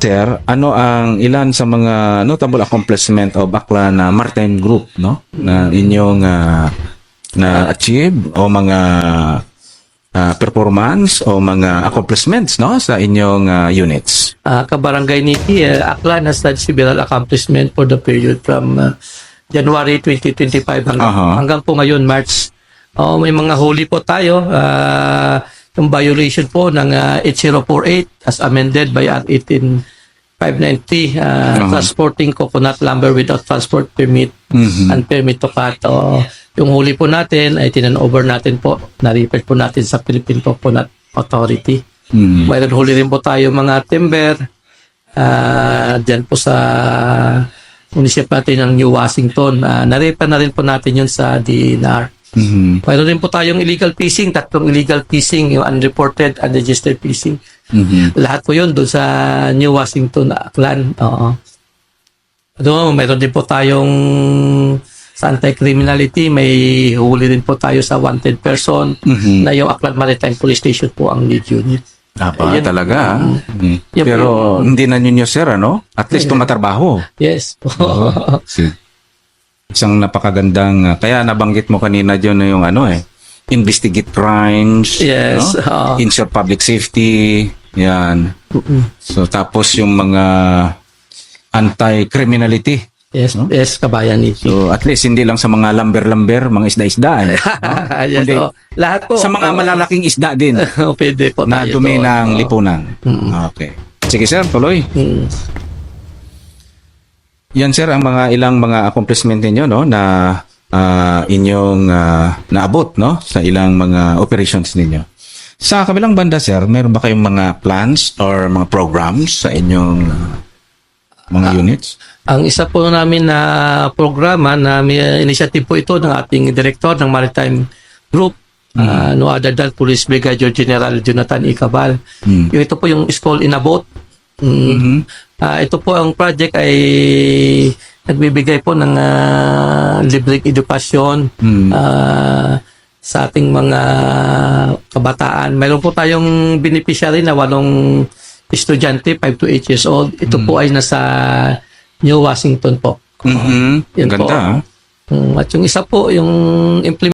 Sir, ano ang ilan sa mga notable accomplishment o Aklan Maritime Group, no? Na inyong na-achieve o mga performance o mga accomplishments, no? Sa inyong units. Kabarangay Niti, Aklan has had several accomplishment for the period from January 2025 hanggang po ngayon, March. May mga huli po tayo. Yung violation po ng 8048 as amended by Act 18590, transporting coconut lumber without transport permit and permit to cut. Yung huli po natin ay tinan-over natin po, na-refer po natin sa Philippine Coconut Authority. Mayroon huli rin po tayo mga timber dyan po sa munisipyo natin ng New Washington. Na-refer na rin po natin yun sa DNR. Mayroon rin po tayong illegal fishing, 3 illegal fishing, yung unreported, unregistered fishing. Lahat po yun doon sa New Washington, Aklan. Mayroon din po tayong sa anti-criminality, may huli rin po tayo sa wanted person na yung Aklan Maritime Police Station po ang lead unit. Talaga. Pero hindi na ninyo, sir, ano? At least tumatrabaho. Yes po. Isang napakagandang, kaya nabanggit mo kanina dyan yung investigate crimes, Yes. no? Ensure public safety, yan. So tapos yung mga anti-criminality. Yes, no? yes, kabayan Niti. So at least hindi lang sa mga lumber, mga isda-isda. Yes, Kundi lahat po. sa mga malalaking isda din Pwede po na tayo dumi doon. ng lipunan. Okay. Sige sir, tuloy. Yan sir ang mga ilang mga accomplishment niyo, no, na inyong naabot, no, sa ilang mga operations ninyo. Sa kabilang banda sir, meron ba kayong mga plans or mga programs sa inyong mga units? Ang isa po namin na programa na may initiative po ito ng ating director ng Maritime Group, no other than Police Brigadier General Jonathan Icabal. Yung ito po yung School in a Boat. Ito po ang project ay nagbibigay po ng libreng edukasyon sa ating mga kabataan. Mayroon po tayong beneficiary na 8 estudyante, 5 to 8 years old. Ito po ay nasa New Washington po. Yan Ganda. po. At yung isa po, yung